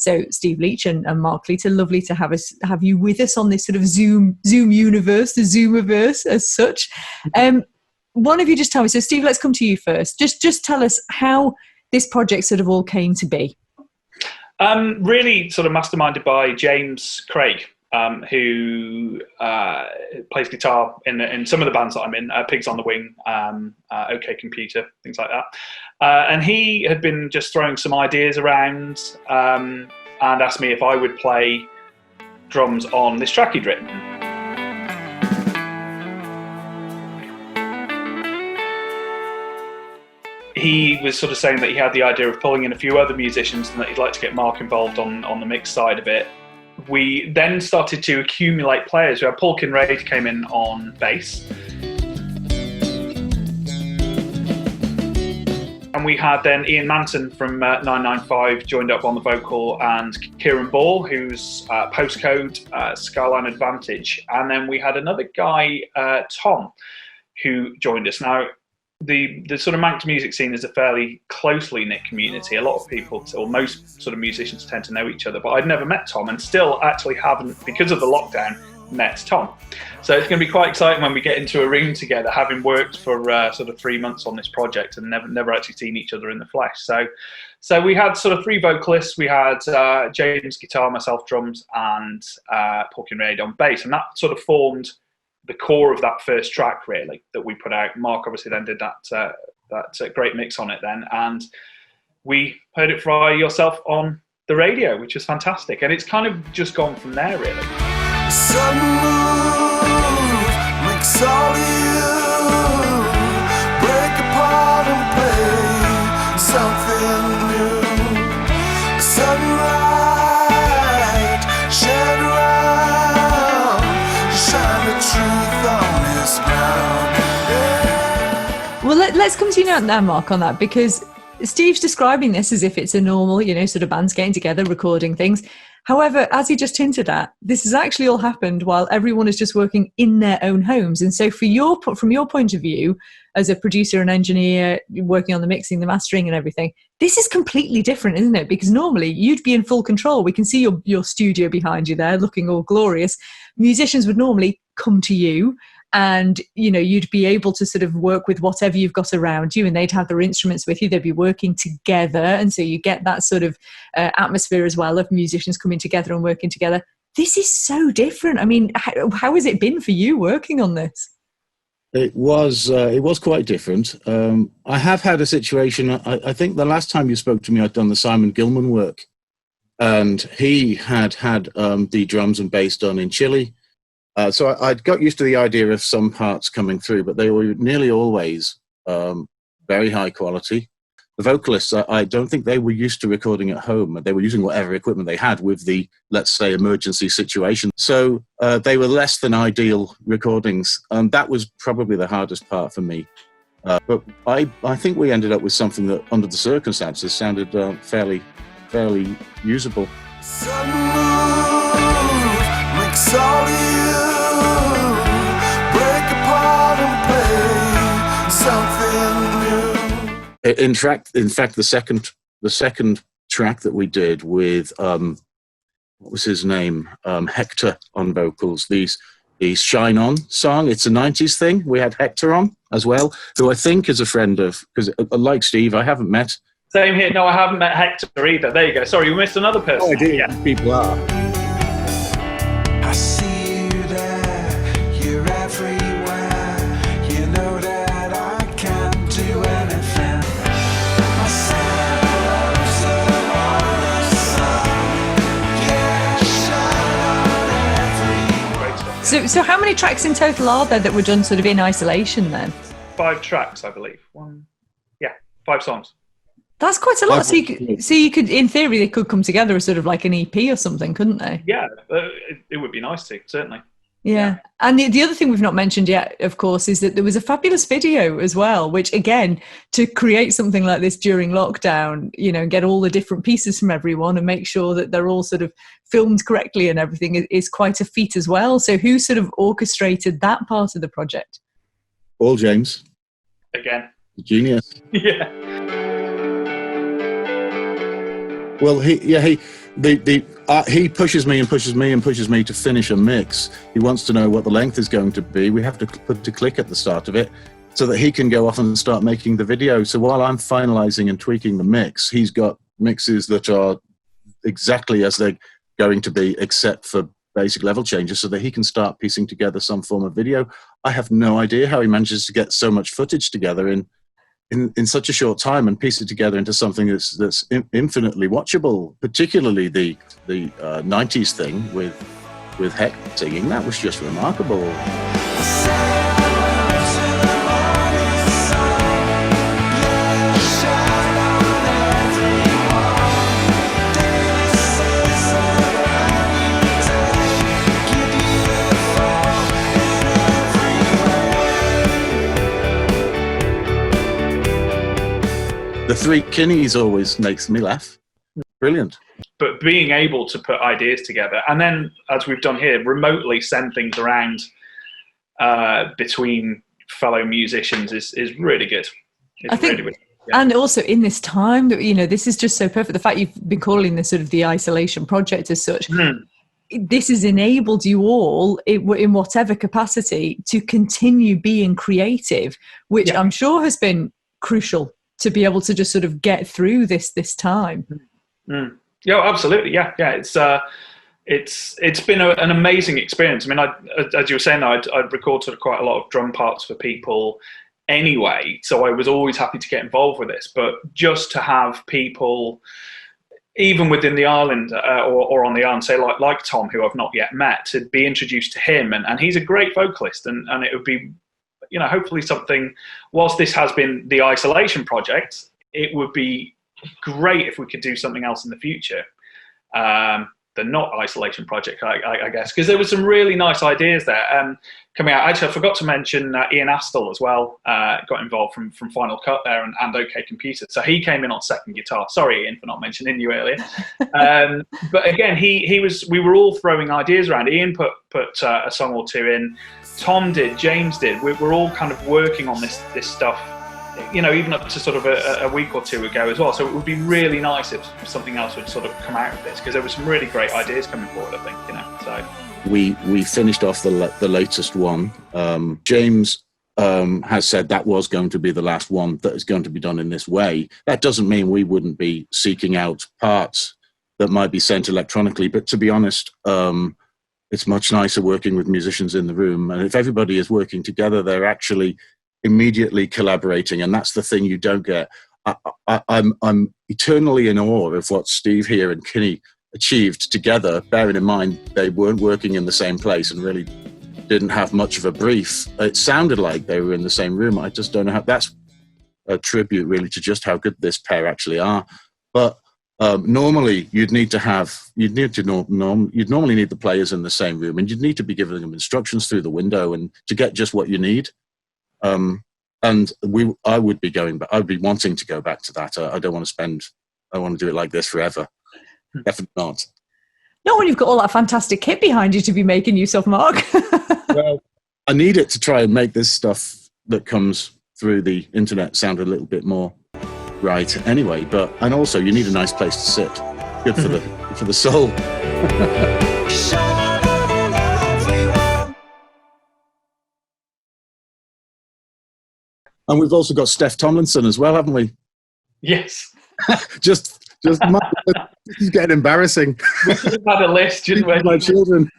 So Steve Leach and Mark Cleator, lovely to have you with us on this sort of Zoom universe, the Zoomiverse as such. One of you just tell me, so Steve, let's come to you first. Just tell us how this project sort of all came to be. Really sort of masterminded by James Craig, who plays guitar in some of the bands that I'm in, Pigs on the Wing, OK Computer, things like that. And he had been just throwing some ideas around and asked me if I would play drums on this track he'd written. He was sort of saying that he had the idea of pulling in a few other musicians and that he'd like to get Mark involved on the mix side of it. We then started to accumulate players. We had Paul Kinraid came in on bass. And we had then Ian Manton from 995 joined up on the vocal, and Kieran Ball, who's Postcode, Skyline Advantage. And then we had another guy, Tom, who joined us. Now, the sort of Manx music scene is a fairly closely knit community. A lot of people, or most sort of musicians, tend to know each other, but I'd never met Tom, and still actually haven't, because of the lockdown, met Tom. So it's going to be quite exciting when we get into a room together, having worked for sort of 3 months on this project and never actually seen each other in the flesh. So we had sort of 3 vocalists. We had James guitar, myself drums, and Paul Kinraid on bass, and that sort of formed the core of that first track, really, that we put out. Mark obviously then did that great mix on it then, and we heard it for yourself on the radio, which was fantastic, and it's kind of just gone from there, really. Sudden move makes all of you break apart and play something new. Sudden right, shed around, shine the truth on this ground. Yeah. Well, let's come to you now, Mark, on that, because Steve's describing this as if it's a normal, sort of bands getting together, recording things. However, as he just hinted at, this has actually all happened while everyone is just working in their own homes. And so from your point of view, as a producer and engineer, working on the mixing, the mastering and everything, this is completely different, isn't it? Because normally you'd be in full control. We can see your studio behind you there looking all glorious. Musicians would normally come to you, and you'd be able to sort of work with whatever you've got around you, and they'd have their instruments with you. They'd be working together, and so you get that sort of atmosphere as well of musicians coming together and working together. This is so different. I mean, how has it been for you working on this? It was quite different. I have had a situation. I think the last time you spoke to me, I'd done the Simon Gilman work, and he had the drums and bass done in Chile. So I'd got used to the idea of some parts coming through, but they were nearly always very high quality. The vocalists, I don't think they were used to recording at home. They were using whatever equipment they had with the, let's say, emergency situation. So they were less than ideal recordings. And that was probably the hardest part for me. But I think we ended up with something that, under the circumstances, sounded fairly usable. Sudden move makes all you break apart and play something new. In fact, the second track that we did with what was his name, Hector on vocals. The Shine On song. It's a 90s thing. We had Hector on as well, who I think is a friend of, because like Steve, I haven't met. Same here. No, I haven't met Hector either. There you go. Sorry, you missed another person. Oh, I did. Yeah. People are. I see you there. You're everywhere. You know that I can't do anything. I said hello to the morning sun. Yeah, shine on every. So how many tracks in total are there that were done sort of in isolation then? 5 tracks, I believe. 5 songs. That's quite a lot. So you could, in theory, they could come together as sort of like an EP or something, couldn't they? Yeah, it would be nice to, certainly. Yeah. And the other thing we've not mentioned yet, of course, is that there was a fabulous video as well, which, again, to create something like this during lockdown, and get all the different pieces from everyone and make sure that they're all sort of filmed correctly and everything is quite a feat as well. So who sort of orchestrated that part of the project? All James. Again. Genius. Yeah. Well, he He pushes me and pushes me and pushes me to finish a mix. He wants to know what the length is going to be. We have to put a click at the start of it so that he can go off and start making the video. So while I'm finalizing and tweaking the mix, he's got mixes that are exactly as they're going to be, except for basic level changes, so that he can start piecing together some form of video. I have no idea how he manages to get so much footage together in such a short time and piece it together into something that's infinitely watchable, particularly the 90s thing with Heck singing. That was just remarkable. The three Kinneys always makes me laugh. Brilliant. But being able to put ideas together, and then, as we've done here, remotely send things around between fellow musicians is really good. It's I think, really, really good. Yeah. And also in this time, that this is just so perfect. The fact you've been calling this sort of the isolation project as such, this has enabled you all, in whatever capacity, to continue being creative, which I'm sure has been crucial to be able to just sort of get through this time. Yeah, absolutely. Yeah. It's been an amazing experience. I mean, as you were saying, I'd record sort of quite a lot of drum parts for people anyway, so I was always happy to get involved with this. But just to have people, even within the island or on the island, say like Tom, who I've not yet met, to be introduced to him, and he's a great vocalist, and it would be, hopefully something, whilst this has been the isolation project, it would be great if we could do something else in the future. The not isolation project, I guess, because there were some really nice ideas there coming out. Actually, I forgot to mention Ian Astle as well, got involved from Final Cut there and OK Computer. So he came in on second guitar. Sorry, Ian, for not mentioning you earlier. But again, we were all throwing ideas around. Ian put a song or two in. Tom did, James did. We're all kind of working on this stuff, even up to sort of a week or two ago as well. So it would be really nice if something else would sort of come out of this, because there were some really great ideas coming forward, I think, So we finished off the latest one. James has said that was going to be the last one that is going to be done in this way. That doesn't mean we wouldn't be seeking out parts that might be sent electronically, but to be honest, it's much nicer working with musicians in the room. And if everybody is working together, they're actually immediately collaborating. And that's the thing you don't get. I'm eternally in awe of what Steve here and Kinney achieved together, bearing in mind they weren't working in the same place and really didn't have much of a brief. It sounded like they were in the same room. I just don't know how. That's a tribute really to just how good this pair actually are. But normally you'd normally need the players in the same room, and you'd need to be giving them instructions through the window and to get just what you need. And I would be wanting to go back to that. I want to do it like this forever. Definitely not. Not when you've got all that fantastic kit behind you to be making use of, Mark. Well, I need it to try and make this stuff that comes through the internet sound a little bit more right anyway, and also you need a nice place to sit. Good for the soul. And we've also got Steph Tomlinson as well, haven't we? Yes. just this is getting embarrassing. We should have had a list, shouldn't we? My children.